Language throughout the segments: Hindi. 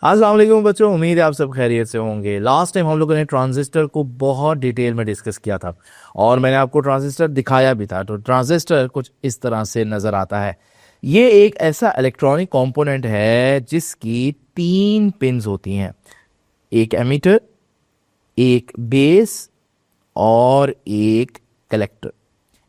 अस्सलाम वालेकुम बच्चों, उम्मीद है आप सब खैरियत से होंगे। लास्ट टाइम हम लोगों ने ट्रांजिस्टर को बहुत डिटेल में डिस्कस किया था और मैंने आपको ट्रांजिस्टर दिखाया भी था। तो ट्रांजिस्टर कुछ इस तरह से नज़र आता है। ये एक ऐसा इलेक्ट्रॉनिक कंपोनेंट है जिसकी तीन पिन्स होती हैं, एक एमीटर, एक बेस और एक कलेक्टर।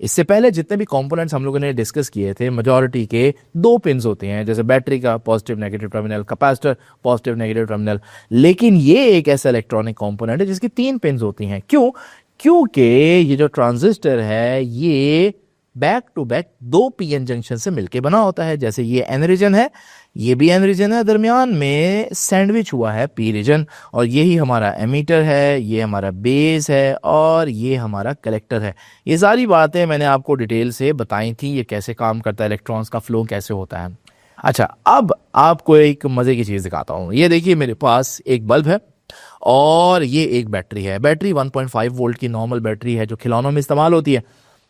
इससे पहले जितने भी कंपोनेंट्स हम लोगों ने डिस्कस किए थे, मेजॉरिटी के दो पिन्स होते हैं, जैसे बैटरी का positive negative terminal, capacitor positive negative terminal. लेकिन ये एक ऐसा इलेक्ट्रॉनिक कंपोनेंट है जिसकी तीन पिन्स होती हैं। क्यों? क्योंकि ये जो ट्रांजिस्टर है ये बैक टू बैक दो पीएन जंक्शन से मिलके बना होता है। जैसे ये एन रीजन है, ये भी एन रीजन है, दरमियान में सैंडविच हुआ है पी रीजन। और यही हमारा एमीटर है, ये हमारा बेस है और ये हमारा कलेक्टर है। ये सारी बातें मैंने आपको डिटेल से बताई थी, ये कैसे काम करता है, इलेक्ट्रॉन्स का फ्लो कैसे होता है। अच्छा, अब आपको एक मज़े की चीज़ दिखाता हूँ। ये देखिए, मेरे पास एक बल्ब है और ये एक बैटरी है। बैटरी 1.5 वोल्ट की नॉर्मल बैटरी है जो खिलौनों में इस्तेमाल होती है।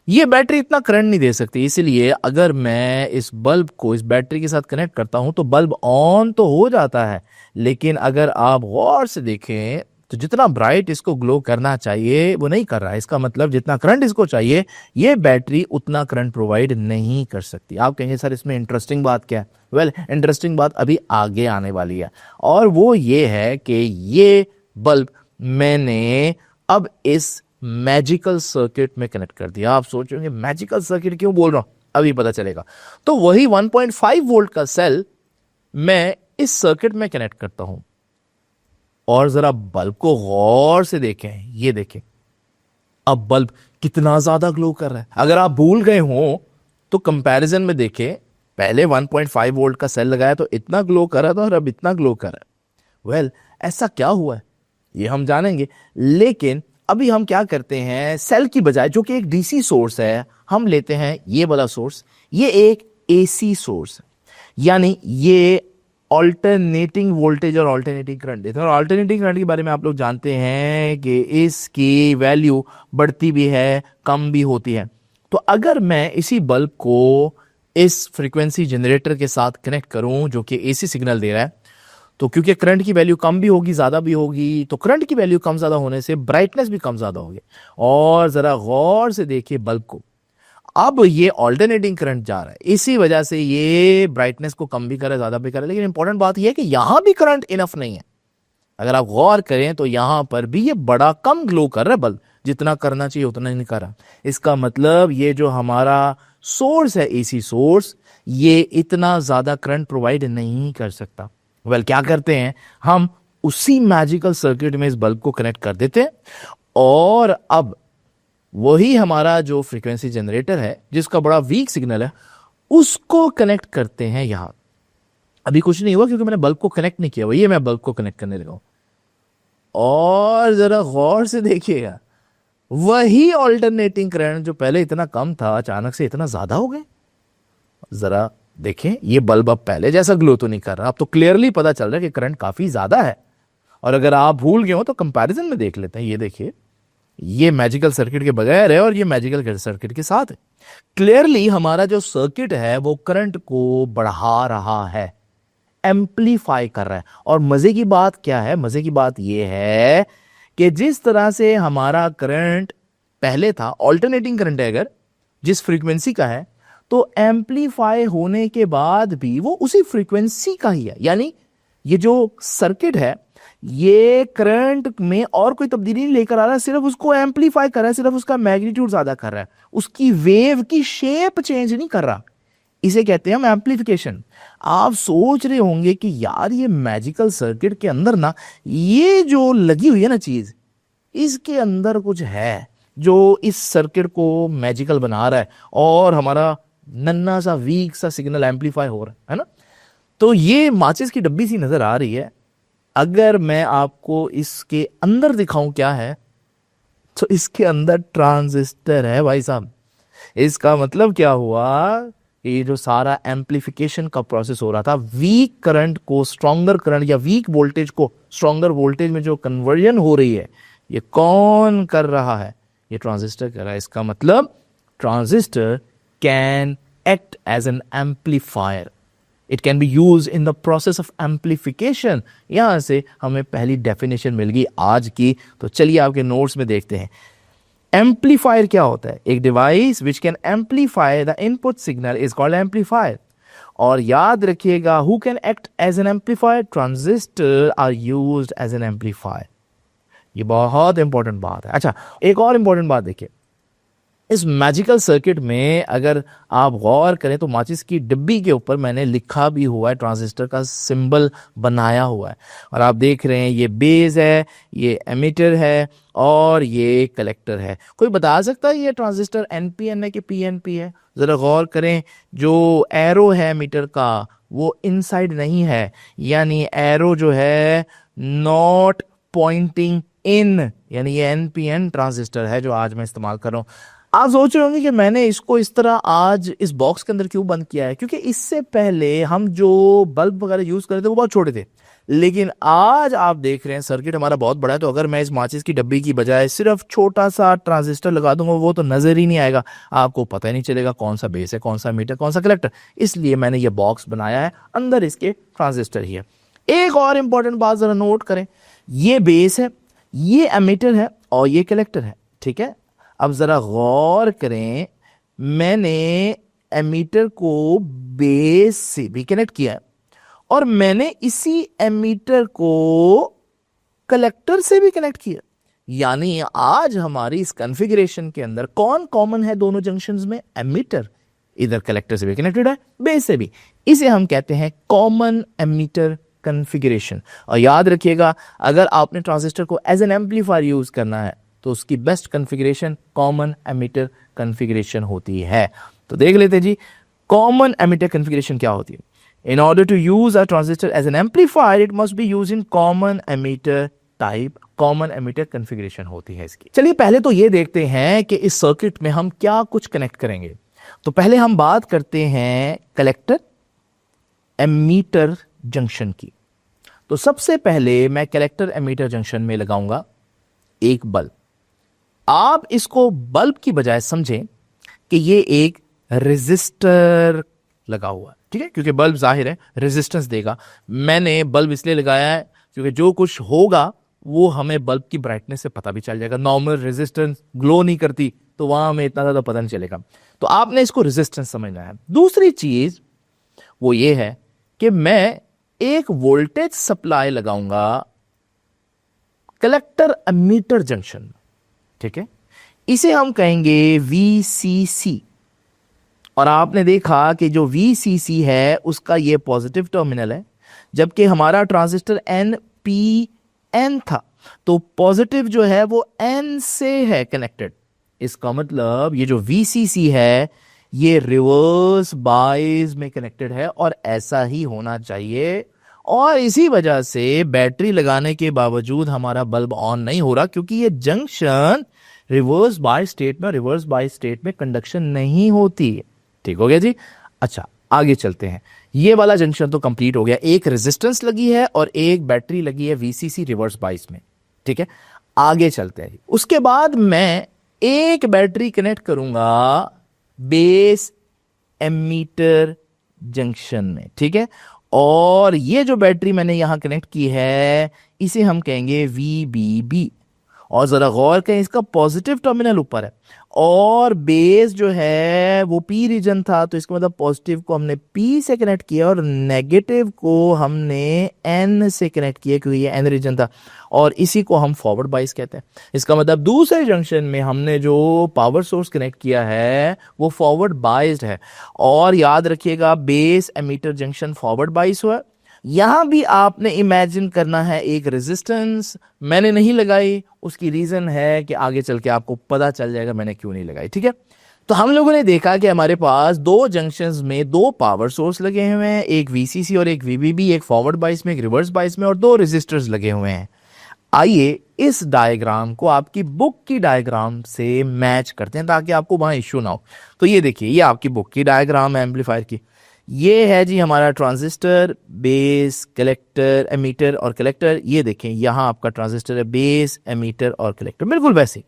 ये बैटरी इतना करंट नहीं दे सकती, इसलिए अगर मैं इस बल्ब को इस बैटरी के साथ कनेक्ट करता हूं तो बल्ब ऑन तो हो जाता है, लेकिन अगर आप गौर से देखें तो जितना ब्राइट इसको ग्लो करना चाहिए वो नहीं कर रहा है। इसका मतलब जितना करंट इसको चाहिए ये बैटरी उतना करंट प्रोवाइड नहीं कर सकती। आप कहेंगे सर इसमें इंटरेस्टिंग बात क्या है? वेल, इंटरेस्टिंग बात अभी आगे आने वाली है और वो ये है कि ये बल्ब मैंने अब इस मैजिकल सर्किट में कनेक्ट कर दिया। आप सोचेंगे मैजिकल सर्किट क्यों बोल रहा हूं, अभी पता चलेगा। तो वही 1.5 वोल्ट का सेल मैं इस सर्किट में कनेक्ट करता हूं और जरा बल्ब को गौर से देखें। ये देखें अब बल्ब कितना ज्यादा ग्लो कर रहा है। अगर आप भूल गए हो तो कंपैरिजन में देखें, पहले 1.5 वोल्ट का सेल लगाया तो इतना ग्लो कर रहा था और अब इतना ग्लो कर रहा है। वेल, ऐसा क्या हुआ है ये हम जानेंगे। लेकिन अभी हम क्या करते हैं, सेल की बजाय जो कि एक डीसी सोर्स है, हम लेते हैं ये वाला सोर्स। ये एक एसी सोर्स है, यानी ये ऑल्टरनेटिंग वोल्टेज और ऑल्टरनेटिंग करंट देता है। और ऑल्टरनेटिंग करंट के बारे में आप लोग जानते हैं कि इसकी वैल्यू बढ़ती भी है, कम भी होती है। तो अगर मैं इसी बल्ब को इस फ्रीक्वेंसी जनरेटर के साथ कनेक्ट करूं जो कि एसी सिग्नल दे रहा है, तो क्योंकि करंट की वैल्यू कम भी होगी ज़्यादा भी होगी, तो करंट की वैल्यू कम ज़्यादा होने से ब्राइटनेस भी कम ज़्यादा होगी। और ज़रा गौर से देखिए बल्ब को, अब ये ऑल्टरनेटिंग करंट जा रहा है, इसी वजह से ये ब्राइटनेस को कम भी करे ज़्यादा भी करे। लेकिन इंपॉर्टेंट बात यह है कि यहां भी करंट इनफ नहीं है। अगर आप गौर करें तो यहां पर भी ये बड़ा कम ग्लो कर रहा है बल्ब, जितना करना चाहिए उतना नहीं कर रहा। इसका मतलब ये जो हमारा सोर्स है एसी सोर्स, ये इतना ज़्यादा करंट प्रोवाइड नहीं कर सकता। वेल, क्या करते हैं हम, उसी मैजिकल सर्किट में इस बल्ब को कनेक्ट कर देते हैं और अब वही हमारा जो फ्रीक्वेंसी जनरेटर है जिसका बड़ा वीक सिग्नल है उसको कनेक्ट करते हैं यहां। अभी कुछ नहीं हुआ क्योंकि मैंने बल्ब को कनेक्ट नहीं किया हुआ, ये मैं बल्ब को कनेक्ट करने लगा हूं। और जरा गौर से देखिएगा, वही ऑल्टरनेटिंग करंट जो पहले इतना कम था अचानक से इतना ज्यादा हो गए। जरा देखें, ये बल्ब अब पहले जैसा ग्लो तो नहीं कर रहा। अब तो क्लियरली पता चल रहा है कि करंट काफी ज्यादा है। और अगर आप भूल गए हो तो कंपैरिजन में देख लेते हैं। ये देखिए, ये मैजिकल सर्किट के बगैर है और ये मैजिकल सर्किट के साथ है। क्लियरली हमारा जो सर्किट है वो करंट को बढ़ा रहा है, एम्पलीफाई कर रहा है। और मजे की बात क्या है, मजे की बात यह है कि जिस तरह से हमारा करंट पहले था, ऑल्टरनेटिंग करंट है अगर जिस फ्रीक्वेंसी का है, तो एम्पलीफाई होने के बाद भी वो उसी फ्रीक्वेंसी का ही है। यानी ये जो सर्किट है ये करंट में और कोई तब्दीली नहीं लेकर आ रहा है, सिर्फ उसको एम्पलीफाई कर रहा है, सिर्फ उसका मैग्नीट्यूड ज्यादा कर रहा है, उसकी वेव की शेप चेंज नहीं कर रहा। इसे कहते हैं हम एम्पलीफिकेशन। आप सोच रहे होंगे कि यार ये मैजिकल सर्किट के अंदर ना ये जो लगी हुई है ना चीज, इसके अंदर कुछ है जो इस सर्किट को मैजिकल बना रहा है और हमारा नन्ना सा वीक सा सिग्नल एम्पलीफाई हो रहा है ना। तो ये माचिस की डब्बी सी नजर आ रही है। अगर मैं आपको इसके अंदर दिखाऊं क्या है, तो इसके अंदर ट्रांजिस्टर है भाई साहब। इसका मतलब क्या हुआ, ये जो सारा एम्पलीफिकेशन का प्रोसेस हो रहा था, वीक करंट को स्ट्रॉन्गर करंट या वीक वोल्टेज को स्ट्रॉन्गर वोल्टेज में जो कन्वर्जन हो रही है, ये कौन कर रहा है? ये ट्रांजिस्टर कर रहा है। इसका मतलब transistor can act as an amplifier. It can be use in the process of amplification. यहां से हमें पहली डेफिनेशन मिल गई आज की। तो चलिए आपके नोट्स में देखते हैं एम्पलीफायर क्या होता है। एक device which can amplify the input signal is called amplifier. और याद रखिएगा who can act as an amplifier, transistor are used as an amplifier. ये बहुत इंपॉर्टेंट बात है। अच्छा, एक और इंपॉर्टेंट बात देखिए, इस मैजिकल सर्किट में अगर आप गौर करें तो माचिस की डिब्बी के ऊपर मैंने लिखा भी हुआ है, ट्रांजिस्टर का सिंबल बनाया हुआ है। और आप देख रहे हैं ये बेस है, ये एमिटर है और ये कलेक्टर है। कोई बता सकता है ये ट्रांजिस्टर एनपीएन है कि पीएनपी है? जरा गौर करें, जो एरो है मीटर का वो इनसाइड नहीं है, यानी एरो जो है नॉट पॉइंटिंग इन, यानी ये एनपीएन ट्रांजिस्टर है जो आज मैं इस्तेमाल कर रहा हूं। आप सोच रहे होंगे कि मैंने इसको इस तरह आज इस बॉक्स के अंदर क्यों बंद किया है, क्योंकि इससे पहले हम जो बल्ब वगैरह यूज कर रहे थे वो बहुत छोटे थे, लेकिन आज आप देख रहे हैं सर्किट हमारा बहुत बड़ा है। तो अगर मैं इस माचिस की डब्बी की बजाय सिर्फ छोटा सा ट्रांजिस्टर लगा दूंगा वो तो नजर ही नहीं आएगा, आपको पता ही नहीं चलेगा कौन सा बेस है, कौन सा मीटर, कौन सा कलेक्टर। इसलिए मैंने ये बॉक्स बनाया है, अंदर इसके ट्रांजिस्टर ही है। एक और इंपॉर्टेंट बात जरा नोट करें, ये बेस है, ये एमीटर है और ये कलेक्टर है, ठीक है। अब जरा गौर करें, मैंने एमीटर को बेस से भी कनेक्ट किया है और मैंने इसी एमीटर को कलेक्टर से भी कनेक्ट किया। यानी आज हमारी इस कॉन्फ़िगरेशन के अंदर कौन कॉमन है दोनों जंक्शंस में? एमीटर। इधर कलेक्टर से भी कनेक्टेड है, बेस से भी। इसे हम कहते हैं कॉमन एमीटर कॉन्फ़िगरेशन। और याद रखिएगा, अगर आपने ट्रांजिस्टर को एज एन एम्पलीफायर यूज करना है तो उसकी best configuration common ammeter configuration होती है। तो देख लेते हैं जी, कॉमन एमीटर कॉन्फ़िगरेशन क्या होती है। In order to use a transistor as an amplifier, it must be used in common emitter type, common emitter configuration होती है इसकी। चलिए पहले तो ये देखते हैं कि इस सर्किट में हम क्या कुछ कनेक्ट करेंगे। तो पहले हम बात करते हैं कलेक्टर एमीटर जंक्शन की। तो सबसे पहले मैं कलेक्टर एमीटर जंक्शन में लगाऊंगा एक बल्ब। आप इसको बल्ब की बजाय समझें कि ये एक रेजिस्टर लगा हुआ है, ठीक है, क्योंकि बल्ब जाहिर है रेजिस्टेंस देगा। मैंने बल्ब इसलिए लगाया है क्योंकि जो कुछ होगा वो हमें बल्ब की ब्राइटनेस से पता भी चल जाएगा। नॉर्मल रेजिस्टेंस ग्लो नहीं करती तो वहां हमें इतना ज्यादा पता नहीं चलेगा। तो आपने इसको रेजिस्टेंस समझना है। दूसरी चीज वो ये है कि मैं एक वोल्टेज सप्लाई लगाऊंगा कलेक्टर एमीटर जंक्शन में, ठीक है। इसे हम कहेंगे VCC। और आपने देखा कि जो VCC है उसका ये पॉजिटिव टर्मिनल है, जबकि हमारा ट्रांजिस्टर NPN था तो पॉजिटिव जो है वो N से है कनेक्टेड। इसका मतलब ये जो VCC है ये रिवर्स बायस में कनेक्टेड है और ऐसा ही होना चाहिए। और इसी वजह से बैटरी लगाने के बावजूद हमारा बल्ब ऑन नहीं हो रहा, क्योंकि ये जंक्शन रिवर्स बायस स्टेट में, रिवर्स बायस स्टेट में कंडक्शन नहीं होती है। ठीक हो गया जी। अच्छा, आगे चलते हैं। ये वाला जंक्शन तो कंप्लीट हो गया, एक रेजिस्टेंस लगी है और एक बैटरी लगी है VCC रिवर्स बायस में, ठीक है। आगे चलते हैं। उसके बाद मैं एक बैटरी कनेक्ट करूंगा बेस एमीटर जंक्शन में, ठीक है। और ये जो बैटरी मैंने यहां कनेक्ट की है इसे हम कहेंगे VBB। और जरा गौर करें, इसका पॉजिटिव टर्मिनल ऊपर है और बेस जो है वो P रीजन था, तो इसका मतलब पॉजिटिव को हमने P से कनेक्ट किया और नेगेटिव को हमने N से कनेक्ट किया, क्योंकि ये N रीजन था। और इसी को हम फॉरवर्ड बायस कहते हैं। इसका मतलब दूसरे जंक्शन में हमने जो पावर सोर्स कनेक्ट किया है वो फॉरवर्ड बायस्ड है। और याद रखिएगा, base emitter junction forward bias हुआ। यहां भी आपने इमेजिन करना है एक रेजिस्टेंस, मैंने नहीं लगाई, उसकी रीजन है कि आगे चल के आपको पता चल जाएगा मैंने क्यों नहीं लगाई, ठीक है। तो हम लोगों ने देखा कि हमारे पास दो जंक्शंस में दो पावर सोर्स लगे हुए हैं, एक VCC और एक VBB, एक फॉरवर्ड बायस में, एक रिवर्स बायस में, और दो रेजिस्टर्स लगे हुए हैं। आइए इस डायग्राम को आपकी बुक की डायग्राम से मैच करते हैं ताकि आपको वहां इश्यू ना हो। तो ये देखिए, ये आपकी बुक की डायग्राम है एम्पलीफायर की। ये है जी हमारा ट्रांजिस्टर, बेस, कलेक्टर, एमीटर और कलेक्टर। ये देखें यहाँ आपका ट्रांजिस्टर है, बेस, एमीटर और कलेक्टर, बिल्कुल वैसे।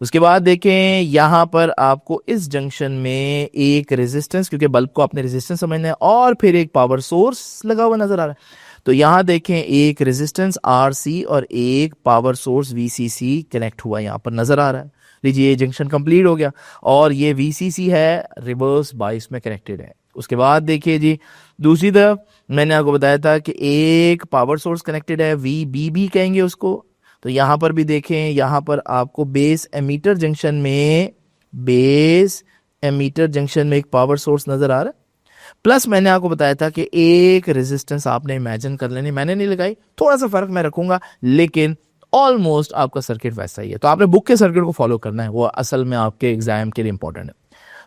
उसके बाद देखें यहाँ पर आपको इस जंक्शन में एक रेजिस्टेंस, क्योंकि बल्ब को आपने रेजिस्टेंस समझना है, और फिर एक पावर सोर्स लगा हुआ नजर आ रहा है। तो यहाँ देखें एक रेजिस्टेंस RC और एक पावर सोर्स VCC कनेक्ट हुआ यहाँ पर नजर आ रहा है। लीजिए ये जंक्शन कंप्लीट हो गया, और ये VCC है रिवर्स बाइस में कनेक्टेड है। उसके बाद देखिए जी दूसरी तरफ मैंने आपको बताया था कि एक पावर सोर्स कनेक्टेड है, VBB कहेंगे उसको। तो यहाँ पर भी देखें, यहाँ पर आपको बेस एमीटर जंक्शन में, बेस एमीटर जंक्शन में एक पावर सोर्स नजर आ रहा है, प्लस मैंने आपको बताया था कि एक रेजिस्टेंस आपने इमेजिन कर लेनी, मैंने नहीं लगाई, थोड़ा सा फर्क मैं रखूंगा, लेकिन ऑलमोस्ट आपका सर्किट वैसा ही है। तो आपने बुक के सर्किट को फॉलो करना है, वो असल में आपके एग्जाम के लिए इंपॉर्टेंट है।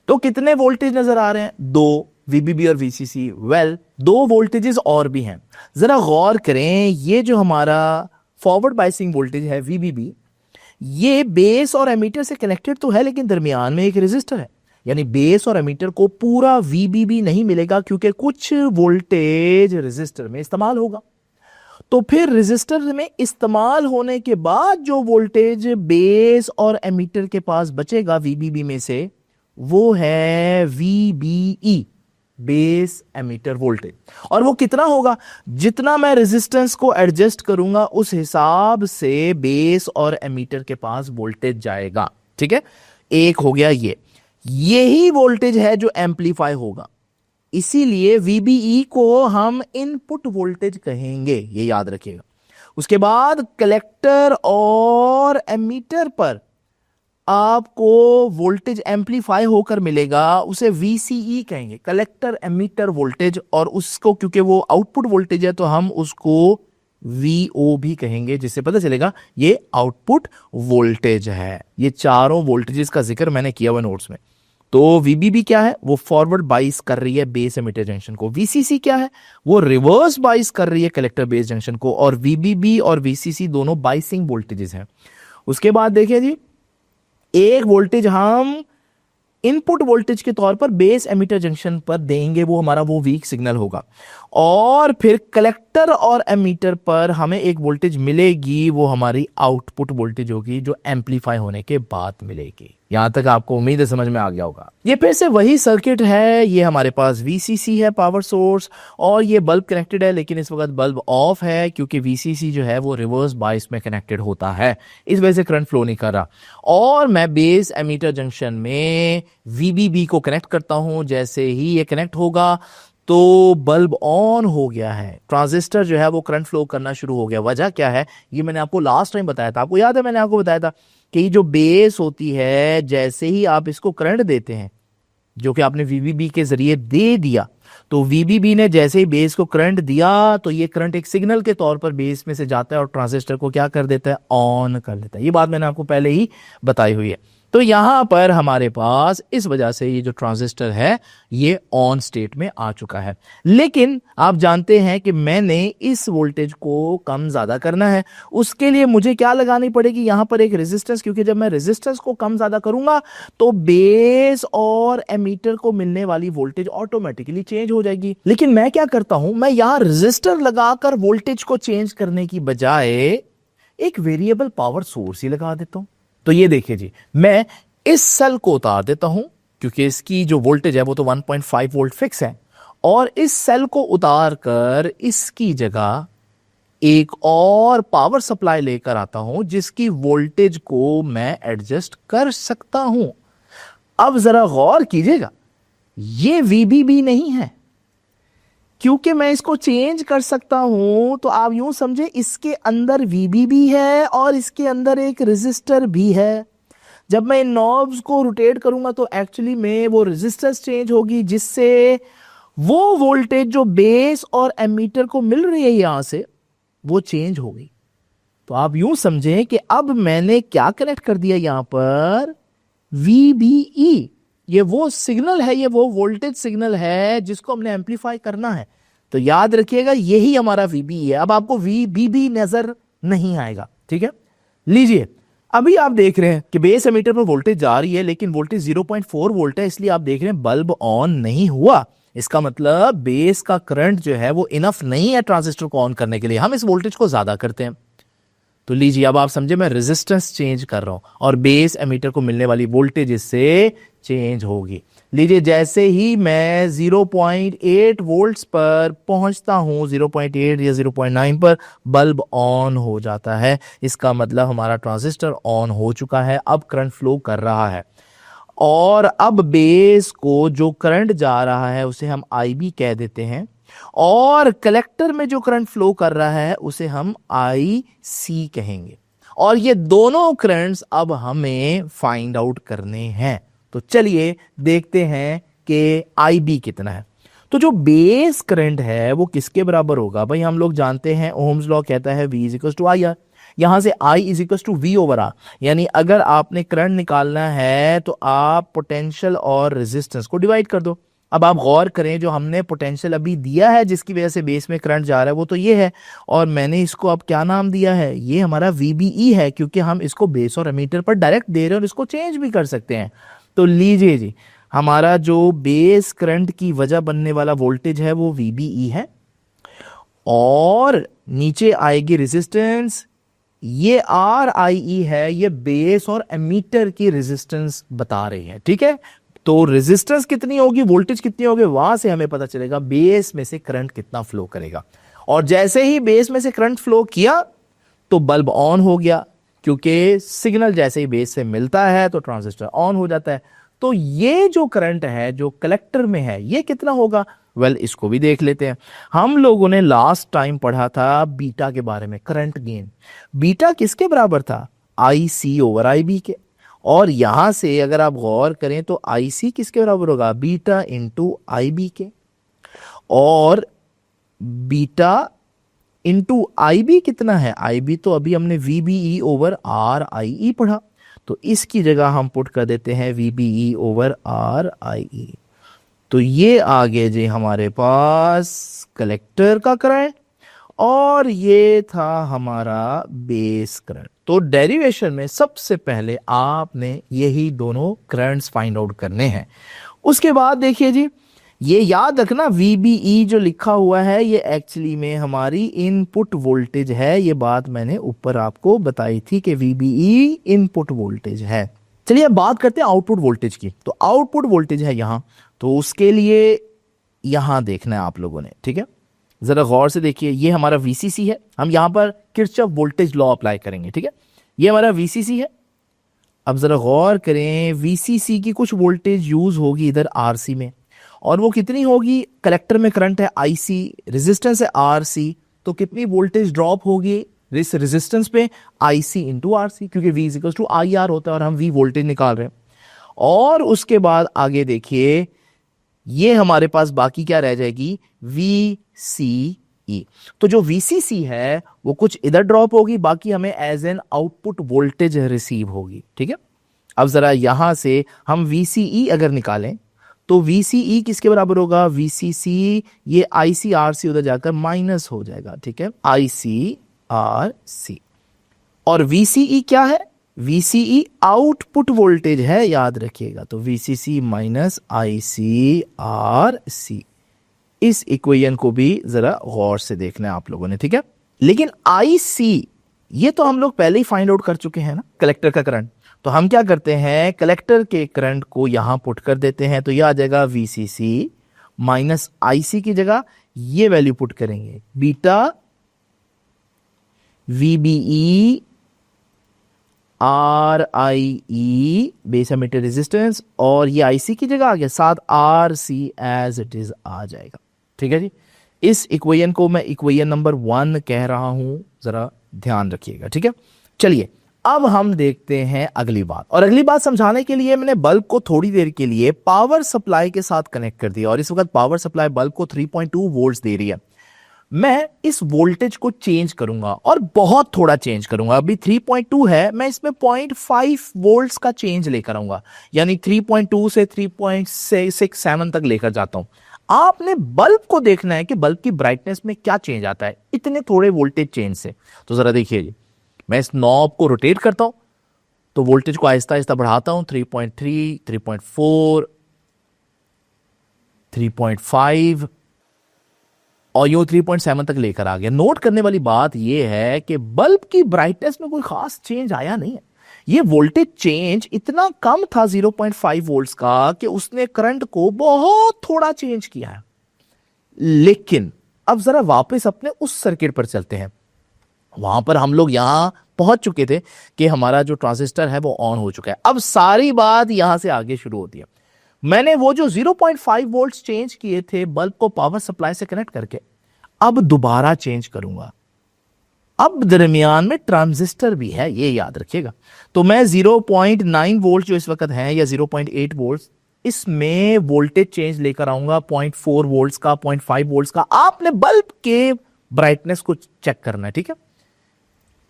तो कितने वोल्टेज नजर आ रहे हैं? 2, VBB और VCC। वेल, 2 वोल्टेजेस और भी हैं, जरा गौर करें। ये जो हमारा फॉरवर्ड बाइसिंग वोल्टेज है VBB, ये बेस और एमीटर से कनेक्टेड तो है, लेकिन दरमियान में एक रेजिस्टर है, यानी बेस और एमीटर को पूरा VBB नहीं मिलेगा, क्योंकि कुछ वोल्टेज रेजिस्टर में इस्तेमाल होगा। तो फिर रेजिस्टर में इस्तेमाल होने के बाद जो वोल्टेज बेस और एमीटर के पास बचेगा VBB में से, वो है VBE, बेस एमीटर वोल्टेज। और वो कितना होगा? जितना मैं रेजिस्टेंस को एडजस्ट करूंगा उस हिसाब से बेस और एमीटर के पास वोल्टेज जाएगा। ठीक है, एक हो गया ये। यही वोल्टेज है जो एम्पलीफाई होगा, इसीलिए VBE को हम इनपुट वोल्टेज कहेंगे, ये याद रखिएगा। उसके बाद कलेक्टर और एमीटर पर आपको वोल्टेज एम्पलीफाई होकर मिलेगा, उसे VCE कहेंगे, कलेक्टर एमीटर वोल्टेज। और उसको क्योंकि वो आउटपुट वोल्टेज है तो हम उसको VO भी कहेंगे, जिससे पता चलेगा ये आउटपुट वोल्टेज है। ये चारों वोल्टेजेस का जिक्र मैंने किया हुआ नोट्स में। तो VBB क्या है? वो फॉरवर्ड बाइस कर रही है बेस एमीटर जंक्शन को। VCC क्या है? वो रिवर्स बाइस कर रही है कलेक्टर बेस जंक्शन को। और VBB और VCC दोनों बाइसिंग वोल्टेजेस हैं। उसके बाद देखिए जी, एक वोल्टेज हम इनपुट वोल्टेज के तौर पर बेस एमीटर जंक्शन पर देंगे, वो हमारा वो वीक सिग्नल होगा। और फिर कलेक्टर और एमीटर पर हमें एक वोल्टेज मिलेगी, वो हमारी आउटपुट वोल्टेज होगी, जो एम्पलीफाई होने के बाद मिलेगी। यहां तक आपको उम्मीद है समझ में आ गया होगा। ये फिर से वही सर्किट है, ये हमारे पास VCC है पावर सोर्स, और ये बल्ब कनेक्टेड है, लेकिन इस वक्त बल्ब ऑफ है क्योंकि VCC जो है वो रिवर्स बाइस में कनेक्टेड होता है, इस वजह से करंट फ्लो नहीं कर रहा। और मैं बेस एमीटर जंक्शन में VBB को कनेक्ट करता हूं, जैसे ही ये कनेक्ट होगा तो बल्ब ऑन हो गया है, ट्रांजिस्टर जो है वो करंट फ्लो करना शुरू हो गया। वजह क्या है? ये मैंने आपको लास्ट टाइम बताया था, आपको याद है मैंने आपको बताया था कि ये जो बेस होती है, जैसे ही आप इसको करंट देते हैं, जो कि आपने VBB के जरिए दे दिया, तो VBB ने जैसे ही बेस को करंट दिया तो ये करंट एक सिग्नल के तौर पर बेस में से जाता है और ट्रांजिस्टर को क्या कर देता है? ऑन कर देता है। ये बात मैंने आपको पहले ही बताई हुई है। तो यहां पर हमारे पास इस वजह से ये जो ट्रांजिस्टर है ये ऑन स्टेट में आ चुका है। लेकिन आप जानते हैं कि मैंने इस वोल्टेज को कम ज्यादा करना है, उसके लिए मुझे क्या लगानी पड़ेगी? यहां पर एक रेजिस्टेंस, क्योंकि जब मैं रेजिस्टेंस को कम ज्यादा करूंगा तो बेस और एमीटर को मिलने वाली वोल्टेज ऑटोमेटिकली चेंज हो जाएगी। लेकिन मैं क्या करता हूं, मैं यहां रेजिस्टर लगाकर वोल्टेज को चेंज करने की बजाय एक वेरिएबल पावर सोर्स ही लगा देता हूं। तो ये देखिए जी, मैं इस सेल को उतार देता हूं, क्योंकि इसकी जो वोल्टेज है वो तो 1.5 वोल्ट फिक्स है, और इस सेल को उतार कर इसकी जगह एक और पावर सप्लाई लेकर आता हूं, जिसकी वोल्टेज को मैं एडजस्ट कर सकता हूं। अब जरा गौर कीजिएगा, ये VBB नहीं है, क्योंकि मैं इसको चेंज कर सकता हूं। तो आप यूं समझे, इसके अंदर VBB है और इसके अंदर एक रेजिस्टर भी है। जब मैं इन नॉब्स को रोटेट करूंगा तो एक्चुअली में वो रेजिस्टेंस चेंज होगी, जिससे वो वोल्टेज जो बेस और एमीटर को मिल रही है यहां से, वो चेंज हो गई। तो आप यूं समझें कि अब मैंने क्या कनेक्ट कर दिया यहां पर? VBE। ये वो सिग्नल है, ये वो वोल्टेज सिग्नल है जिसको हमने एम्पलीफाई करना है। तो याद रखिएगा, यही हमारा VBE है। अब आपको VBB नजर नहीं आएगा, ठीक है। लीजिए, अभी आप देख रहे हैं कि बेस एमीटर पर वोल्टेज जा रही है, लेकिन वोल्टेज 0.4 वोल्ट है, इसलिए आप देख रहे हैं बल्ब ऑन नहीं हुआ। इसका मतलब बेस का करंट जो है वो इनफ नहीं है ट्रांजिस्टर को ऑन करने के लिए, हम इस वोल्टेज को ज्यादा करते हैं। तो लीजिए अब आप समझे, मैं रेजिस्टेंस चेंज कर रहा हूं और बेस एमीटर को मिलने वाली वोल्टेज इससे चेंज होगी। लीजिए जैसे ही मैं 0.8 वोल्ट्स पर पहुंचता हूं, 0.8 या 0.9 पर बल्ब ऑन हो जाता है। इसका मतलब हमारा ट्रांजिस्टर ऑन हो चुका है, अब करंट फ्लो कर रहा है। और अब बेस को जो करंट जा रहा है उसे हम IB कह देते हैं, और कलेक्टर में जो करंट फ्लो कर रहा है उसे हम IC कहेंगे। और ये दोनों करंट्स अब हमें फाइंड आउट करने हैं। तो चलिए देखते हैं कि IB कितना है। तो जो बेस करंट है वो किसके बराबर होगा भाई, हम लोग जानते हैं ओम्स लॉ कहता है V is equal to IR। यहां से I is equal to V over R, यानी अगर आपने करंट निकालना है तो आप पोटेंशियल और रेजिस्टेंस को डिवाइड कर दो। अब आप गौर करें, जो हमने पोटेंशियल अभी दिया है जिसकी वजह से बेस में करंट जा रहा है वो तो ये है, और मैंने इसको अब क्या नाम दिया है, ये हमारा VBE है, क्योंकि हम इसको बेस और एमीटर पर डायरेक्ट दे रहे हैं और इसको चेंज भी कर सकते हैं। तो लीजिए जी, हमारा जो बेस करंट की वजह बनने वाला वोल्टेज है वो VBE है, और नीचे आएगी रेजिस्टेंस, ये RIE है, ये बेस और एमीटर की रेजिस्टेंस बता रही है। ठीक है, तो रेजिस्टेंस कितनी होगी, वोल्टेज कितनी होगी, वहां से हमें पता चलेगा बेस में से करंट कितना फ्लो करेगा। और जैसे ही बेस में से करंट फ्लो किया तो बल्ब ऑन हो गया, क्योंकि सिग्नल जैसे ही बेस से मिलता है तो ट्रांजिस्टर ऑन हो जाता है। तो ये जो करंट है जो कलेक्टर में है ये कितना होगा, वेल इसको भी देख लेते हैं। हम लोगों ने लास्ट टाइम पढ़ा था बीटा के बारे में, करंट गेन। बीटा किसके बराबर था, IC ओवर IB के। और यहां से अगर आप गौर करें तो IC किसके बराबर होगा, बीटा इंटू IB के। और बीटा इंटू IB कितना है, IB तो अभी हमने VBE ओवर RIE पढ़ा, तो इसकी जगह हम पुट कर देते हैं VBE ओवर RIE। तो ये आ गए जी हमारे पास कलेक्टर का करंट, और ये था हमारा बेस करंट। तो डेरिवेशन में सबसे पहले आपने यही दोनों करंट्स फाइंड आउट करने हैं। उसके बाद देखिए जी, ये याद रखना VBE जो लिखा हुआ है ये एक्चुअली में हमारी इनपुट वोल्टेज है। ये बात मैंने ऊपर आपको बताई थी कि VBE इनपुट वोल्टेज है। चलिए अब बात करते हैं आउटपुट वोल्टेज की। तो आउटपुट वोल्टेज है यहां, तो उसके लिए यहां देखना है आप लोगों ने। ठीक है, जरा गौर से देखिए, ये हमारा VCC है, हम यहां पर किरचॉफ वोल्टेज लॉ अप्लाई करेंगे। ठीक है, ये हमारा VCC है। अब जरा गौर करें, VCC की कुछ वोल्टेज यूज होगी इधर RC में, और वो कितनी होगी, कलेक्टर में करंट है IC, रेजिस्टेंस है RC, तो कितनी वोल्टेज ड्रॉप होगी इस रेजिस्टेंस पे, IC इंटू RC, क्योंकि V इक्वल टू IR होता है और हम V वोल्टेज निकाल रहे हैं। और उसके बाद आगे देखिए, ये हमारे पास बाकी क्या रह जाएगी, VCE। तो जो VCC है वो कुछ इधर ड्रॉप होगी, बाकी हमें as an output voltage receive होगी। ठीक है, अब जरा यहां से हम VCE अगर निकालें तो VCE किसके बराबर होगा, VCC, ये ICRC उधर जाकर माइनस हो जाएगा। ठीक है, ICRC। और VCE क्या है, VCE आउटपुट वोल्टेज है, याद रखिएगा। तो VCC माइनस ICRC, इस इक्वेशन को भी जरा गौर से देखना है आप लोगों ने। ठीक है, लेकिन IC ये तो हम लोग पहले ही फाइंड आउट कर चुके हैं ना, कलेक्टर का करंट। तो हम क्या करते हैं, कलेक्टर के करंट को यहां पुट कर देते हैं, तो यह आ जाएगा VCC माइनस IC की जगह ये वैल्यू पुट करेंगे, beta VBE RIE base emitter resistance, और ये IC की जगह आ गया, साथ RC एज इट इज आ जाएगा। ठीक है जी, इस इक्वेशन को मैं इक्वेशन नंबर 1 कह रहा हूं, जरा ध्यान रखिएगा। ठीक है, चलिए अब हम देखते हैं अगली बात। और अगली बात समझाने के लिए मैंने बल्ब को थोड़ी देर के लिए पावर सप्लाई के साथ कनेक्ट कर दिया, और इस वक्त पावर सप्लाई बल्ब को 3.2 वोल्ट्स दे रही है। मैं इस वोल्टेज को चेंज करूंगा, और बहुत थोड़ा चेंज करूंगा। अभी 3.2 है, मैं इसमें 0.5 वोल्ट्स का चेंज लेकर आऊंगा, यानी 3.2 से 3.67 तक लेकर जाता हूं। आपने बल्ब को देखना है कि बल्ब की ब्राइटनेस में क्या चेंज आता है इतने थोड़े वोल्टेज चेंज से। तो जरा देखिए जी, मैं इस नॉब को रोटेट करता हूं तो वोल्टेज को आहिस्ता आहिस्ता बढ़ाता हूं, 3.3, 3.4, 3.5 और यूं 3.7 तक लेकर आ गया। नोट करने वाली बात यह है कि बल्ब की ब्राइटनेस में कोई खास चेंज आया नहीं है। ये वोल्टेज चेंज इतना कम था 0.5 वोल्ट्स का कि उसने करंट को बहुत थोड़ा चेंज किया है। लेकिन अब जरा वापस अपने उस सर्किट पर चलते हैं। वहां पर हम लोग यहां पहुंच चुके थे कि हमारा जो ट्रांजिस्टर है वो ऑन हो चुका है। अब सारी बात यहां से आगे शुरू होती है। मैंने वो जो 0.5 वोल्ट्स चेंज किए थे बल्ब को पावर सप्लाई से कनेक्ट करके, अब दोबारा चेंज करूंगा। अब दरमियान में ट्रांजिस्टर भी है, ये याद रखिएगा। तो मैं 0.9 वोल्ट जो इस वक्त है या 0.8 वोल्ट, इसमें वोल्टेज चेंज लेकर आऊंगा 0.4 वोल्ट्स का, 0.5 वोल्ट्स का। आपने बल्ब के ब्राइटनेस को चेक करना है, ठीक है।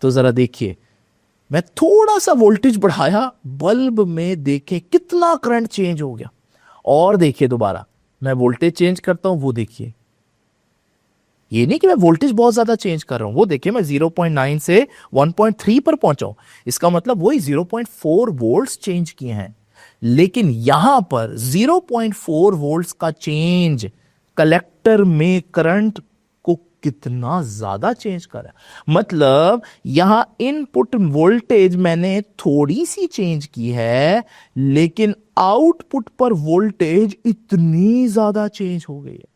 तो जरा देखिए, मैं थोड़ा सा वोल्टेज बढ़ाया, बल्ब में देखें कितना करंट चेंज हो गया। और देखिए दोबारा मैं वोल्टेज चेंज करता हूं, वो देखिए, ये नहीं कि मैं वोल्टेज बहुत ज्यादा चेंज कर रहा हूं, वो देखिए मैं 0.9 से 1.3 पर पहुंचा हूं। इसका मतलब वही 0.4 वोल्ट्स चेंज किए हैं। लेकिन यहां पर 0.4 वोल्ट्स का चेंज कलेक्टर में करंट को कितना ज्यादा चेंज करा। मतलब यहां इनपुट वोल्टेज मैंने थोड़ी सी चेंज की है, लेकिन आउटपुट पर वोल्टेज इतनी ज्यादा चेंज हो गई है।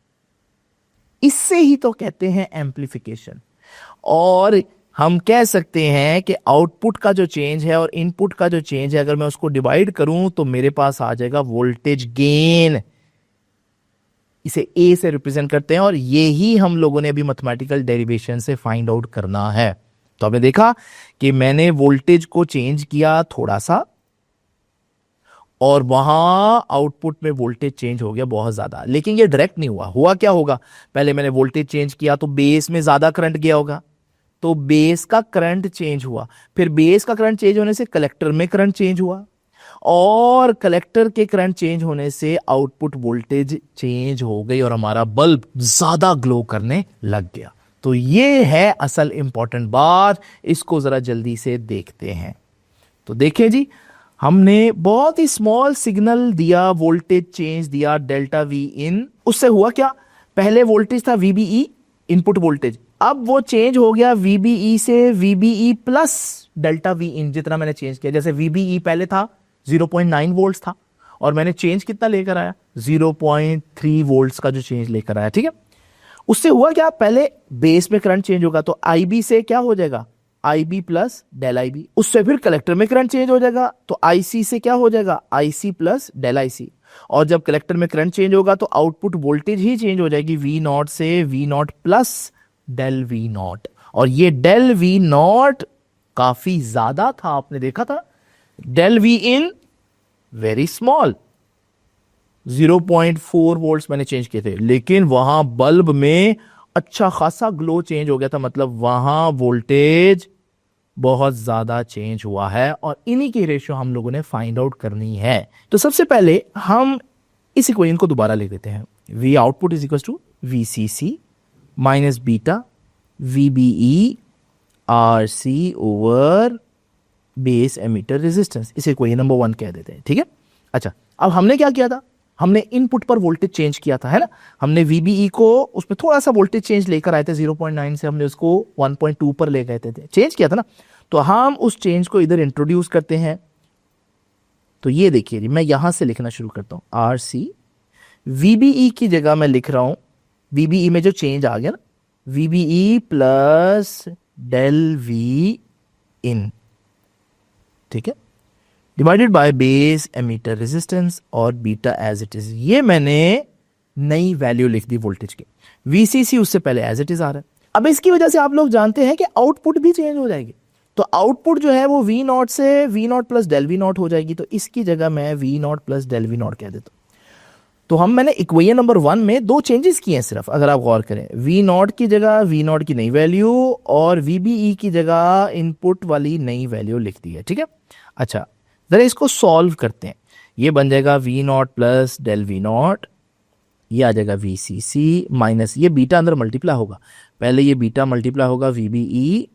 इससे ही तो कहते हैं एम्प्लीफिकेशन। और हम कह सकते हैं कि आउटपुट का जो चेंज है और इनपुट का जो चेंज है, अगर मैं उसको डिवाइड करूं तो मेरे पास आ जाएगा वोल्टेज गेन। इसे ए से रिप्रेजेंट करते हैं और यही हम लोगों ने अभी मैथमेटिकल डेरिवेशन से फाइंड आउट करना है। तो आपने देखा कि मैंने वोल्टेज को चेंज किया थोड़ा सा और वहां आउटपुट में वोल्टेज चेंज हो गया बहुत ज्यादा। लेकिन ये डायरेक्ट नहीं हुआ। हुआ क्या होगा, पहले मैंने वोल्टेज चेंज किया तो बेस में ज्यादा करंट गया होगा, तो बेस का करंट चेंज हुआ। फिर बेस का करंट चेंज होने से कलेक्टर में करंट चेंज हुआ, और कलेक्टर के करंट चेंज होने से आउटपुट वोल्टेज चेंज हो गई और हमारा बल्ब ज्यादा ग्लो करने लग गया। तो ये है असल इंपॉर्टेंट बात। इसको जरा जल्दी से देखते हैं। तो देखें जी, हमने बहुत ही स्मॉल सिग्नल दिया, वोल्टेज चेंज दिया डेल्टा वी इन। उससे हुआ क्या, पहले वोल्टेज था वीबीई इनपुट वोल्टेज, अब वो चेंज हो गया वीबीई से वीबीई प्लस डेल्टा वी इन। जितना मैंने चेंज किया, जैसे वीबीई पहले था 0.9 वोल्ट्स था और मैंने चेंज कितना लेकर आया, 0.3 वोल्ट्स का जो चेंज लेकर आया, ठीक है। उससे हुआ क्या, पहले बेस में करंट चेंज होगा तो आईबी से क्या हो जाएगा, आईबी प्लस डेल आईबी। उससे फिर कलेक्टर में करंट चेंज हो जाएगा तो आईसी से क्या हो जाएगा, आईसी प्लस डेल आईसी। और जब कलेक्टर में करंट चेंज होगा तो आउटपुट वोल्टेज ही चेंज हो जाएगी, वी नॉट से V naught plus del V naught. और ये डेल वी नॉट काफी ज्यादा था, आपने देखा था। Del V in very small, 0.4 volts मैंने चेंज किए थे, लेकिन वहां बल्ब में अच्छा खासा ग्लो चेंज हो गया था। मतलब वहां वोल्टेज बहुत ज्यादा चेंज हुआ है और इन्हीं की रेशियो हम लोगों ने फाइंड आउट करनी है। तो सबसे पहले हम इस इक्वेशन को दोबारा लिख देते हैं। V output is equal to V C C minus beta V B E R C over base emitter resistance. इसे इक्वेशन नंबर 1 कह देते हैं, ठीक है। अच्छा, अब हमने क्या किया था, हमने इनपुट पर वोल्टेज चेंज किया था, है ना। हमने VBE को उसमें थोड़ा सा वोल्टेज चेंज लेकर आए थे, 0.9 से हमने उसको 1.2 पर ले गए थे, चेंज किया था ना। तो हम उस चेंज को इधर इंट्रोड्यूस करते हैं। तो ये देखिए जी, मैं यहां से लिखना शुरू करता हूं, RC VBE की जगह मैं लिख रहा हूं, VBE में जो चेंज आ गया ना, VBE प्लस डेल वी इन, ठीक है, divided by base emitter resistance और बीटा एज इट इज। ये मैंने नई वैल्यू लिख दी वोल्टेज की। VCC उससे पहले एज इट इज आ रहा है। अब इसकी वजह से आप लोग जानते हैं कि आउटपुट भी चेंज हो जाएगी। तो आउटपुट जो है वो वी नॉट से V naught plus del V naught हो जाएगी। तो इसकी जगह मैं V naught plus del V naught कह देता हूं। तो मैंने इक्वेशन नंबर 1 में 2 चेंजेस किए हैं सिर्फ, अगर आप गौर करें। वी नॉट की जगह वी नॉट की नई वैल्यू और VBE की जगह इनपुट वाली नई वैल्यू लिख दी है, ठीक है। अच्छा, जरा इसको सॉल्व करते हैं। ये बन जाएगा V naught plus del V naught, ये आ जाएगा VCC माइनस, ये बीटा अंदर मल्टीप्लाई होगा, पहले ये बीटा मल्टीप्लाई होगा VBE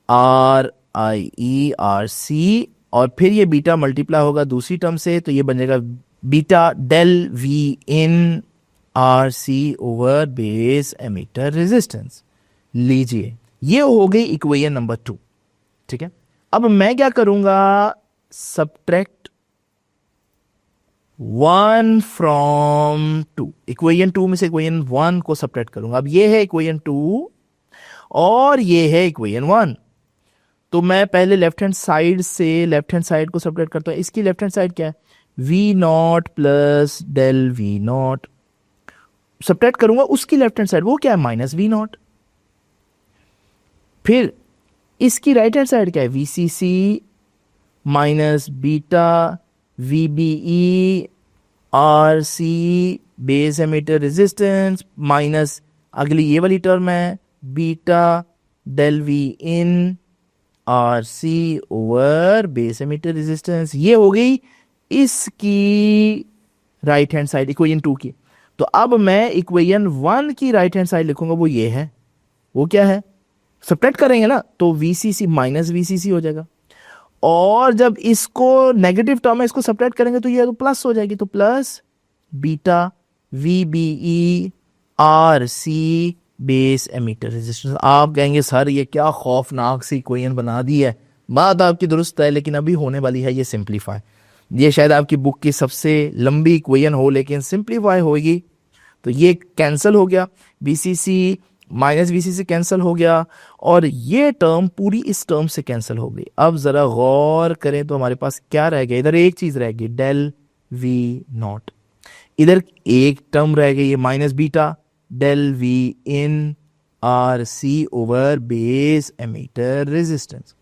RIE RC, और फिर ये बीटा मल्टीप्लाई होगा दूसरी टर्म से, तो ये बन जाएगा beta del V in R C over base emitter resistance. लीजिए ये हो गई इक्वेशन नंबर 2, ठीक है। अब मैं क्या करूंगा, सब्ट्रैक्ट 1 फ्रॉम 2, इक्वेशन 2 में से इक्वेशन 1 को सब्ट्रैक्ट करूंगा। अब ये है इक्वेशन 2 और ये है इक्वेशन 1, तो मैं पहले लेफ्ट हैंड साइड से लेफ्ट हैंड साइड को सब्ट्रैक्ट करता हूं। इसकी लेफ्ट हैंड साइड क्या है, V naught plus del V naught. Subtract करूंगा उसकी लेफ्ट हैंड साइड, वो क्या है, माइनस वी नॉट। फिर इसकी राइट हैंड साइड क्या है, V C C minus beta V B E R C base emitter resistance minus अगली ये वाली टर्म है beta del V in R C over base emitter resistance. ये हो गई इसकी राइट हैंड साइड इक्वेशन 2 की। तो अब मैं इक्वेशन 1 की राइट हैंड साइड लिखूंगा, वो ये है, वो क्या है, सब्ट्रैक्ट करेंगे ना तो वीसीसी माइनस वीसीसी हो जाएगा, और जब इसको नेगेटिव टर्म है इसको सब्ट्रैक्ट करेंगे तो ये तो प्लस हो जाएगी, तो plus beta V B E R C base emitter resistance. आप कहेंगे सर ये क्या खौफनाक सी इक्वेशन बना दी है, बात आपकी दुरुस्त है, लेकिन अभी होने वाली है ये सिंप्लीफाई। ये शायद आपकी बुक की सबसे लंबी इक्वेशन हो, लेकिन सिंप्लीफाई होगी। तो ये कैंसिल हो गया, बीसीसी माइनस वीसीसी कैंसिल हो गया, और ये टर्म पूरी इस टर्म से कैंसिल हो गई। अब जरा गौर करें तो हमारे पास क्या रह गया, इधर एक चीज रह गई डेल वी नॉट, इधर एक टर्म रह गई है minus beta del V in R C over base emitter resistance.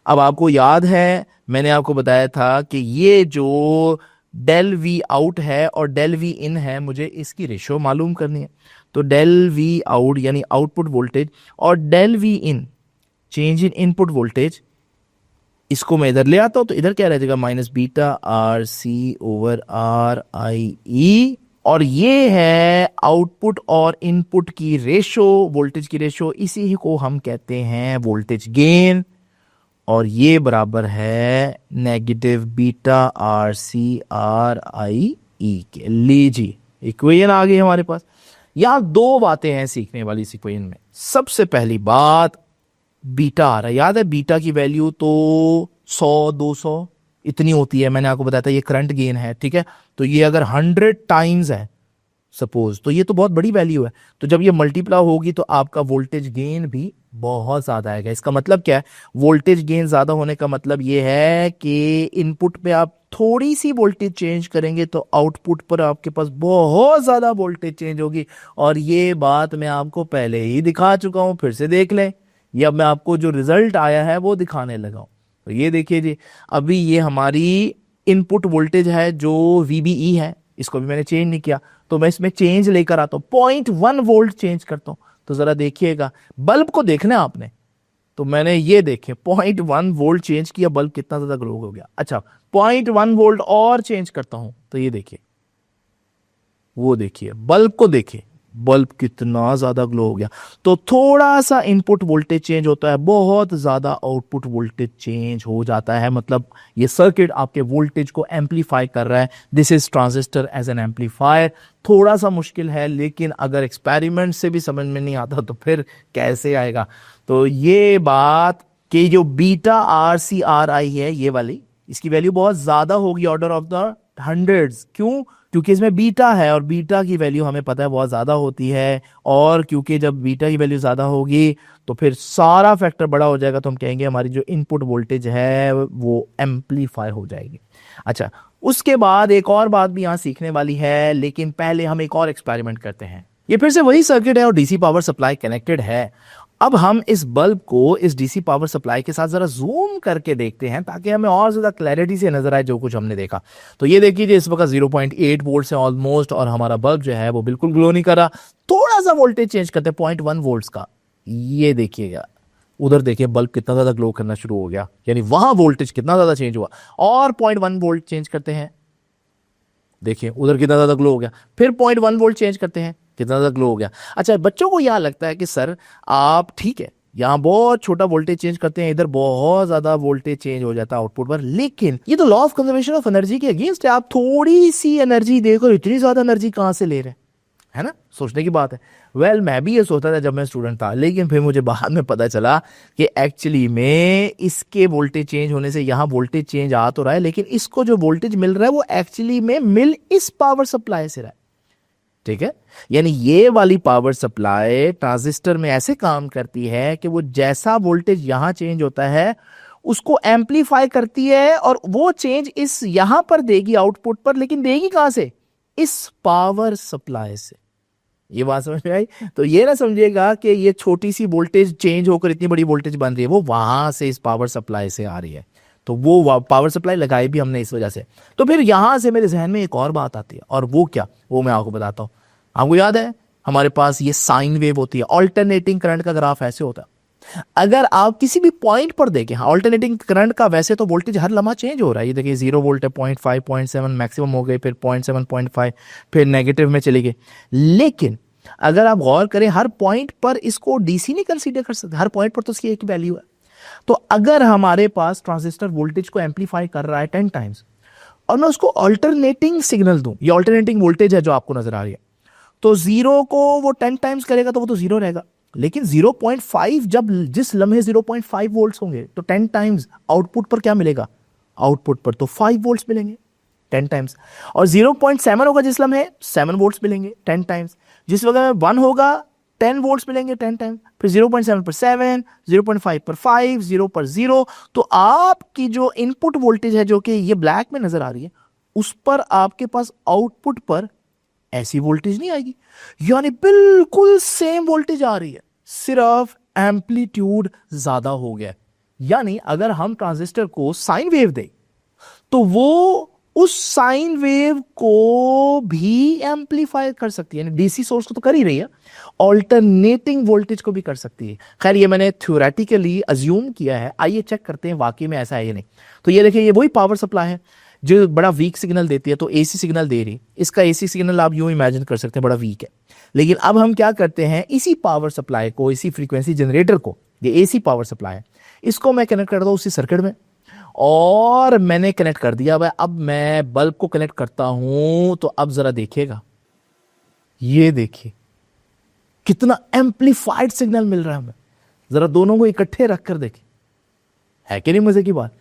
अब आपको याद है मैंने आपको बताया था कि ये जो डेल वी आउट है और डेल वी इन है, मुझे इसकी रेशो मालूम करनी है। तो डेल वी आउट यानी आउटपुट वोल्टेज और del V in change in input voltage, इसको मैं इधर ले आता हूं तो इधर क्या रह जाएगा, minus beta R C over R I E, और ये है आउटपुट और इनपुट की रेशो, वोल्टेज की रेशो, इसी को हम कहते हैं वोल्टेज गेन, और ये बराबर है negative beta R C R I E के। लीजिए इक्वेशन आ गई हमारे पास। यहां दो बातें हैं सीखने वाली इस इक्वेशन में। सबसे पहली बात, बीटा आ रहा है, याद है बीटा की वैल्यू तो 100-200 इतनी होती है, मैंने आपको बताया था ये करंट गेन है, ठीक है। तो ये अगर 100 टाइम्स है सपोज, तो ये तो बहुत बड़ी वैल्यू है, तो जब ये मल्टीप्लाई होगी तो आपका वोल्टेज गेन भी बहुत ज्यादा आएगा। इसका मतलब क्या है, वोल्टेज गेन ज्यादा होने का मतलब ये है कि इनपुट पे आप थोड़ी सी वोल्टेज चेंज करेंगे तो आउटपुट पर आपके पास बहुत ज्यादा वोल्टेज चेंज होगी, और ये बात मैं आपको पहले ही दिखा चुका हूं, फिर से देख लें, ये अब मैं आपको जो रिजल्ट आया है वो दिखाने लगा हूं। तो ये देखिए जी, अभी ये हमारी इनपुट वोल्टेज है जो VBE है, इसको भी मैंने चेंज नहीं किया, तो मैं इसमें चेंज लेकर आता हूं, 0.1 वोल्ट चेंज करता हूं। तो जरा देखिएगा, बल्ब को देखना है आपने, तो मैंने ये देखे 0.1 वोल्ट चेंज किया, बल्ब कितना ज्यादा ग्लो हो गया। अच्छा 0.1 वोल्ट और चेंज करता हूं, तो ये देखिए, वो देखिए बल्ब को देखिए, बल्ब कितना ज्यादा ग्लो हो गया। तो थोड़ा सा इनपुट वोल्टेज चेंज होता है, बहुत ज्यादा आउटपुट वोल्टेज चेंज हो जाता है, मतलब ये सर्किट आपके वोल्टेज को एम्पलीफाई कर रहा है। This is transistor as an amplifier. थोड़ा सा मुश्किल है, लेकिन अगर एक्सपेरिमेंट से भी समझ में नहीं आता तो फिर कैसे आएगा। तो ये बात कि जो beta R C R I है ये वाली, इसकी वैल्यू बहुत ज्यादा होगी, ऑर्डर ऑफ द हंड्रेड्स। क्यों? क्योंकि इसमें बीटा है, और बीटा की वैल्यू हमें पता है बहुत ज्यादा होती है, और क्योंकि जब बीटा की वैल्यू ज्यादा होगी तो फिर सारा फैक्टर बड़ा हो जाएगा, तो हम कहेंगे हमारी जो इनपुट वोल्टेज है वो एम्पलीफाई हो जाएगी। अच्छा, उसके बाद एक और बात भी यहां सीखने वाली है, लेकिन पहले हम एक और एक्सपेरिमेंट करते हैं। ये फिर से वही सर्किट है और डीसी पावर सप्लाई कनेक्टेड है। अब हम इस बल्ब को इस डीसी पावर सप्लाई के साथ जरा जूम करके देखते हैं, ताकि हमें और ज्यादा क्लैरिटी से नजर आए जो कुछ हमने देखा। तो ये देखिए, इस वक्त 0.8 वोल्ट से ऑलमोस्ट, और हमारा बल्ब जो है वो बिल्कुल ग्लो नहीं कर रहा। थोड़ा सा वोल्टेज चेंज करते हैं 0.1 वोल्ट का, ये देखिएगा, उधर देखिए बल्ब कितना ज्यादा ग्लो करना शुरू हो गया, यानी वहां वोल्टेज कितना ज्यादा चेंज हुआ। और 0.1 वोल्ट चेंज करते हैं, देखिए उधर कितना ज्यादा ग्लो हो गया। फिर 0.1 वोल्ट चेंज करते हैं, कितना ज्यादा ग्लो हो गया। अच्छा, बच्चों को यह लगता है कि सर आप ठीक है, यहाँ बहुत छोटा वोल्टेज चेंज करते हैं, इधर बहुत ज्यादा वोल्टेज चेंज हो जाता है आउटपुट पर। लेकिन ये तो law of conservation of energy के अगेंस्ट है। आप थोड़ी सी एनर्जी देकर इतनी ज्यादा एनर्जी कहाँ से ले रहे हैं, है ना, सोचने की बात है। मैं भी ये सोचता था जब मैं स्टूडेंट था, लेकिन फिर मुझे बाद में पता चला कि एक्चुअली में इसके वोल्टेज चेंज होने से यहाँ वोल्टेज चेंज आ तो रहा है, लेकिन इसको जो वोल्टेज मिल रहा है वो एक्चुअली में मिल इस पावर सप्लाई से रहा है। ठीक है, यानी ये वाली पावर सप्लाई ट्रांजिस्टर में ऐसे काम करती है कि वो जैसा वोल्टेज यहां चेंज होता है उसको एम्पलीफाई करती है, और वो चेंज इस यहां पर देगी आउटपुट पर, लेकिन देगी कहां से, इस पावर सप्लाई से। ये बात समझ में आई? तो ये ना समझिएगा कि ये छोटी सी वोल्टेज चेंज होकर इतनी बड़ी वोल्टेज बन रही है, वो वहां से इस पावर सप्लाई से आ रही है। तो वो पावर सप्लाई लगाई भी हमने इस वजह से। तो फिर यहां से मेरे जहन में एक और बात आती है, और वो क्या, वो मैं आपको बताता हूं। आपको याद है हमारे पास ये साइन वेव होती है, ऑल्टरनेटिंग करंट का ग्राफ ऐसे होता है। अगर आप किसी भी पॉइंट पर देखें, ऑल्टरनेटिंग करंट का वैसे तो वोल्टेज हर लम्हा चेंज हो रहा है। ये देखिए 0 वोल्ट है, 0.5, 0.7 मैक्सिमम हो गए, फिर 0.7, 0.5, फिर नेगेटिव में चले गए। लेकिन अगर आप गौर करें, हर पॉइंट पर इसको डीसी नहीं कंसीडर कर सकते, हर पॉइंट पर तो उसकी एक वैल्यू है। तो अगर हमारे पास ट्रांजिस्टर वोल्टेज को एम्पलीफाई कर रहा है 10 टाइम्स, और मैं उसको ऑल्टरनेटिंग सिग्नल दूं, ये ऑल्टरनेटिंग वोल्टेज है जो आपको नजर आ रही है, तो 0 को वो 10 टाइम्स करेगा तो वो तो 0 रहेगा। लेकिन 0.5 जब जिस लम्हे 0.5 वोल्ट्स होंगे, तो 10 टाइम्स आउटपुट पर क्या मिलेगा, आउटपुट पर तो 5 वोल्ट्स मिलेंगे 10 टाइम्स। और 0.7 होगा जिस लम्हे, 7 वोल्ट्स मिलेंगे 10 टाइम्स। जिस वक्त में 1 होगा 10 वोल्ट्स मिलेंगे 10 टाइम्स। फिर 0.7 पर 7, 0.5 पर 5, 0 पर 0। तो आपकी जो इनपुट वोल्टेज है, जो कि ये ब्लैक में नजर आ रही है, उस पर आपके पास आउटपुट पर ऐसी वोल्टेज नहीं आएगी, यानी बिल्कुल सेम वोल्टेज आ रही है, सिर्फ एम्पलीट्यूड ज्यादा हो गया। यानी अगर हम ट्रांजिस्टर को साइन वेव दें, तो वो उस साइन वेव को भी एम्पलीफाई कर सकती है, यानी डीसी सोर्स को तो कर ही रही है, ऑल्टरनेटिंग वोल्टेज को भी कर सकती है। खैर ये मैंने थ्योरेटिकली अज्यूम किया है, आइए चेक करते हैं वाकई में ऐसा है या नहीं। तो ये देखिए, ये वही पावर सप्लाई है जो बड़ा वीक सिग्नल देती है, तो एसी सिग्नल दे रही। इसका एसी सिग्नल आप यूं इमेजिन कर सकते हैं, बड़ा वीक है। लेकिन अब हम क्या करते हैं, इसी पावर सप्लाई को, इसी फ्रीक्वेंसी जनरेटर को, ये एसी पावर सप्लाई है, इसको मैं कनेक्ट करता हूं उसी सर्किट में, और मैंने कनेक्ट कर दिया। भाई अब मैं बल्ब को कनेक्ट करता हूं, तो अब जरा देखिएगा, ये देखिए कितना एम्पलीफाइड सिग्नल मिल रहा है हमें। जरा दोनों को इकट्ठे रखकर देखिए, है कि नहीं मजे की बात।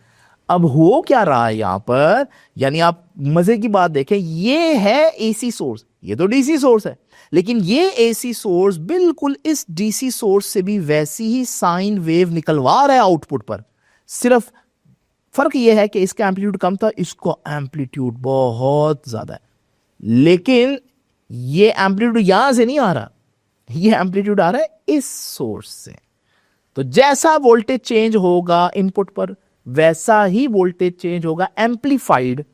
अब हो क्या रहा है यहां पर, यानी आप मजे की बात देखें, ये है एसी सोर्स, ये तो डीसी सोर्स है, लेकिन ये एसी सोर्स बिल्कुल इस डीसी सोर्स से भी वैसी ही साइन वेव निकलवा रहा है आउटपुट पर। सिर्फ फर्क यह है कि इसका एम्पलीट्यूड कम था, इसको एम्पलीट्यूड बहुत ज्यादा है। लेकिन ये एम्पलीट्यूड यहां से नहीं आ रहा, ये एम्पलीट्यूड आ रहा है इस सोर्स से। तो जैसा वोल्टेज चेंज होगा इनपुट पर, वैसा ही वोल्टेज चेंज होगा एम्पलीफाइड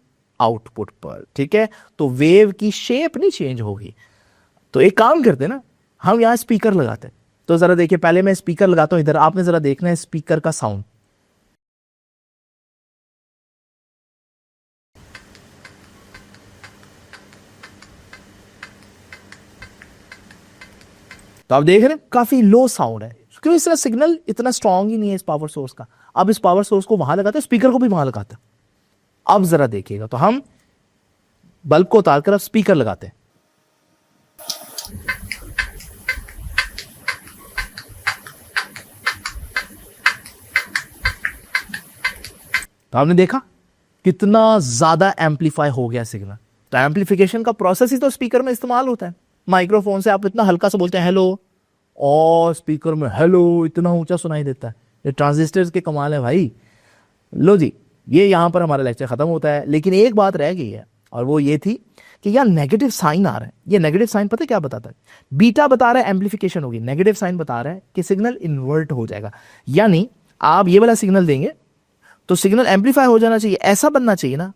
आउटपुट पर। ठीक है, तो वेव की शेप नहीं चेंज होगी। तो एक काम करते हैं ना, हम यहां स्पीकर लगाते हैं। तो जरा देखिए, पहले मैं स्पीकर लगाता हूं इधर, आपने जरा देखना है स्पीकर का साउंड। तो आप देख रहे हैं काफी लो साउंड है, क्योंकि इसका सिग्नल इतना स्ट्रांग ही नहीं है इस पावर सोर्स का। अब इस पावर सोर्स को वहां लगाते हैं, स्पीकर को भी वहां लगाते हैं। अब जरा देखिएगा, तो हम बल्ब को उतारकर अब स्पीकर लगाते हैं। तो आपने देखा कितना ज्यादा एम्पलीफाई हो गया सिग्नल। तो एम्पलीफिकेशन का प्रोसेस ही तो स्पीकर में इस्तेमाल होता है। माइक्रोफोन से आप इतना हल्का सा बोलते हैं हेलो, और स्पीकर में हेलो इतना ऊंचा सुनाई देता है। ये ट्रांजिस्टर्स के कमाल है भाई। लो जी, ये यहां पर हमारा लेक्चर खत्म होता है, लेकिन एक बात रह गई है, और वो ये थी कि यार नेगेटिव साइन आ रहा है। ये नेगेटिव साइन पता है क्या बताता है? बीटा बता रहा है एम्पलीफिकेशन होगी, नेगेटिव साइन बता रहा है कि सिग्नल इन्वर्ट हो जाएगा। यानी आप ये वाला सिग्नल देंगे तो सिग्नल एम्पलीफाई हो जाना चाहिए, ऐसा बनना चाहिए ना।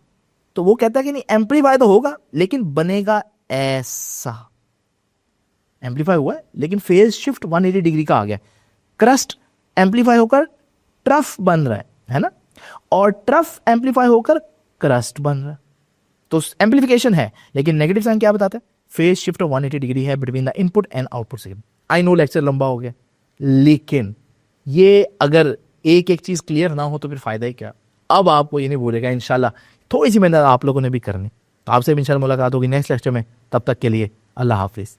तो वो कहता है कि नहीं, एम्पलीफाई तो होगा लेकिन बनेगा ऐसा। एम्पलीफाई हुआ है लेकिन फेज शिफ्ट 180 डिग्री का आ गया। क्रस्ट एम्पलीफाई होकर ट्रफ बन रहा है ना, और ट्रफ एम्पलीफाई होकर क्रस्ट बन रहा है। तो एम्पलीफिकेशन है, लेकिन नेगेटिव साइन क्या बताता है? फेज शिफ्ट 180 डिग्री है between the input and output signal. I know lecture लंबा हो गया, लेकिन ये अगर एक एक चीज़ क्लियर ना हो तो फिर फ़ायदा ही क्या। अब आपको ये नहीं भूलेगा इंशाल्लाह, थोड़ी सी मेहनत आप लोगों ने भी करनी। तो आपसे भी इंशाल्लाह मुलाकात होगी नेक्स्ट लेक्चर में, तब तक के लिए अल्लाह हाफिज़।